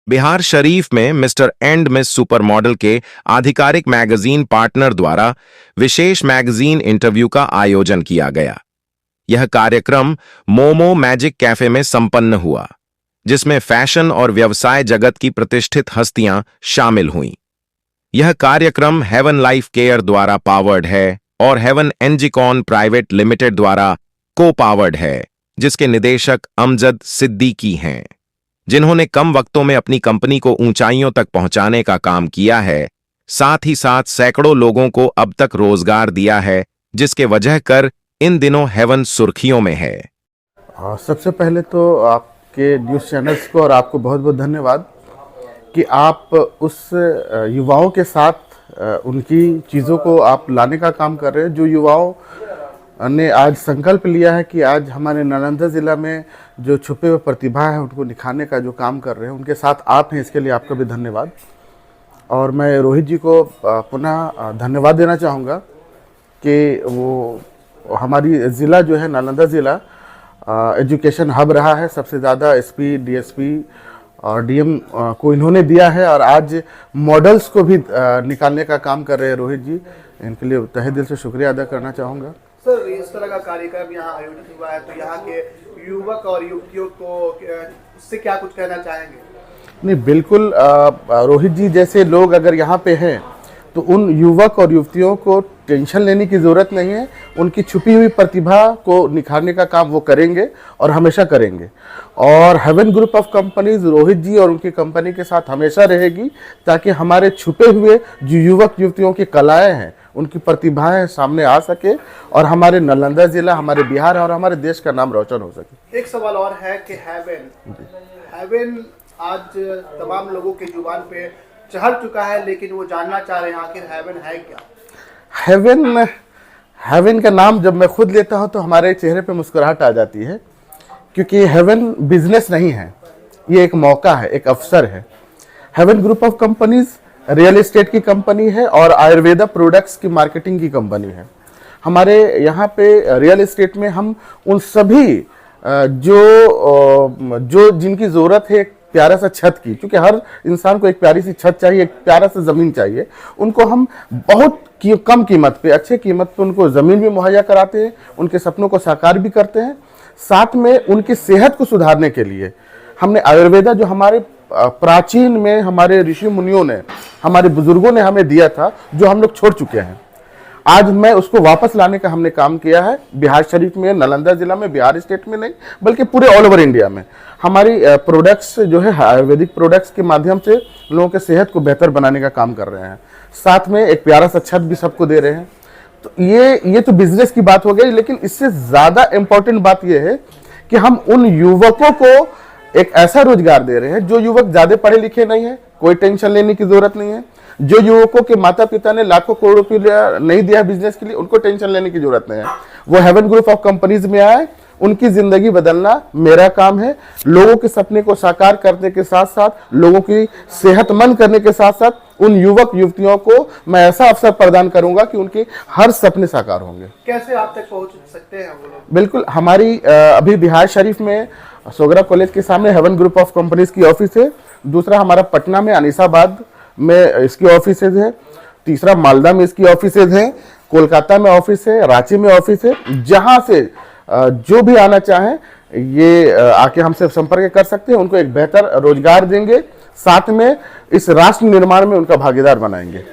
बिहार शरीफ में mister and miss super model के आधिकारिक मैगजीन पार्टनर द्वारा विशेष मैगजीन इंटरव्यू का आयोजन किया गया। यह कार्यक्रम मोमो मैजिक कैफे में संपन्न हुआ, जिसमें फैशन और व्यवसाय जगत की प्रतिष्ठित हस्तियां शामिल हुईं। यह कार्यक्रम हेवन लाइफ केयर द्वारा पावर्ड है और हेवन एनजिकॉन प्राइवेट लिमिटेड द्वारा को पावर्ड है, जिसके निदेशक अमजद सिद्दीकी हैं, जिन्होंने कम वक्तों में अपनी कंपनी को ऊंचाइयों तक पहुंचाने का काम किया है। साथ ही साथ सैकड़ों लोगों को अब तक रोजगार दिया है, जिसके वजह कर इन दिनों हेवन सुर्खियों में है। सबसे पहले तो आपके न्यूज़ चैनल्स को और आपको बहुत बहुत धन्यवाद कि आप उस युवाओं के साथ उनकी चीज़ों को आप लाने का काम कर रहे हैं, जो युवाओं ने आज संकल्प लिया है कि आज हमारे नालंदा ज़िला में जो छुपे हुए प्रतिभा है उनको निखारने का जो काम कर रहे हैं, उनके साथ आप हैं। इसके लिए आपका भी धन्यवाद। और मैं रोहित जी को पुनः धन्यवाद देना चाहूँगा कि वो हमारी ज़िला जो है नालंदा ज़िला एजुकेशन हब रहा है। सबसे ज़्यादा एसपी, डीएसपी और डीएम को इन्होंने दिया है और आज मॉडल्स को भी निकालने का काम कर रहे हैं रोहित जी। इनके लिए तहे दिल से शुक्रिया अदा करना चाहूँगा। सर, इस तरह का कार्यक्रम यहाँ आयोजित हुआ है, तो यहाँ के युवक और युवतियों को उससे क्या कुछ कहना चाहेंगे? नहीं, बिल्कुल रोहित जी जैसे लोग अगर यहाँ पे हैं तो उन युवक और युवतियों को टेंशन लेने की ज़रूरत नहीं है। उनकी छुपी हुई प्रतिभा को निखारने का काम वो करेंगे और हमेशा करेंगे। और Heaven group of companies Rohit ji और उनकी कंपनी के साथ हमेशा रहेगी, ताकि हमारे छुपे हुए जो युवक युवतियों की कलाएं हैं, उनकी प्रतिभाएं सामने आ सके और हमारे नालंदा ज़िला, हमारे बिहार और हमारे देश का नाम रोशन हो सके। एक सवाल और है कि हेवन आज तमाम लोगों के जुबान पे चढ़ चुका है, लेकिन वो जानना चाह रहे हैं आखिर हेवन है क्या? हेवन का नाम जब मैं खुद लेता हूं तो हमारे चेहरे पे मुस्कुराहट आ जाती है, क्योंकि हेवन बिजनेस नहीं है, ये एक मौका है, एक अवसर है। Heaven group of companies real estate की कंपनी है और आयुर्वेदा प्रोडक्ट्स की मार्केटिंग की कंपनी है। हमारे यहाँ पे रियल एस्टेट में हम उन सभी जो जिनकी ज़रूरत है एक प्यारा सा छत की, क्योंकि हर इंसान को एक प्यारी सी छत चाहिए, एक प्यारा सा ज़मीन चाहिए, उनको हम बहुत कम कीमत पे, अच्छे कीमत पे उनको ज़मीन भी मुहैया कराते हैं, उनके सपनों को साकार भी करते हैं। साथ में उनकी सेहत को सुधारने के लिए हमने आयुर्वेदा, जो हमारे प्राचीन में हमारे ऋषि मुनियों ने, हमारे बुजुर्गों ने हमें दिया था, जो हम लोग छोड़ चुके हैं, आज मैं उसको वापस लाने का हमने काम किया है। बिहार शरीफ में, नालंदा जिला में, बिहार स्टेट में नहीं बल्कि पूरे ऑल ओवर इंडिया में हमारी प्रोडक्ट्स जो है आयुर्वेदिक प्रोडक्ट्स के माध्यम से लोगों के सेहत को बेहतर बनाने का काम कर रहे हैं। साथ में एक प्यारा सा छत भी सबको दे रहे हैं। तो ये तो बिजनेस की बात हो गई, लेकिन इससे ज़्यादा इम्पोर्टेंट बात यह है कि हम उन युवकों को एक ऐसा रोजगार दे रहे हैं जो युवक ज़्यादा पढ़े लिखे नहीं है, कोई टेंशन लेने की जरूरत नहीं है। जो युवकों के माता पिता ने लाखों करोड़ों रुपया नहीं दिया बिजनेस के लिए, उनको टेंशन लेने की जरूरत नहीं है। वो हेवन ग्रुप ऑफ कंपनीज में आए, उनकी जिंदगी बदलना मेरा काम है। लोगों के सपने को साकार करने के साथ साथ, लोगों की सेहतमंद करने के साथ साथ उन युवक युवतियों को मैं ऐसा अवसर प्रदान करूंगा कि उनके हर सपने साकार होंगे। कैसे आप तक पहुंच सकते हैं वो लोग? बिल्कुल, हमारी अभी बिहार शरीफ में सोगरा कॉलेज के सामने हेवन ग्रुप ऑफ कंपनीज की ऑफिस है। दूसरा हमारा पटना में अनीसाबाद में इसकी ऑफिसेज है। तीसरा मालदा में इसकी ऑफिसेज हैं। कोलकाता में ऑफिस है, रांची में ऑफिस है। जहां से जो भी आना चाहें ये आके हमसे संपर्क कर सकते हैं। उनको एक बेहतर रोजगार देंगे, साथ में इस राष्ट्र निर्माण में उनका भागीदार बनाएंगे।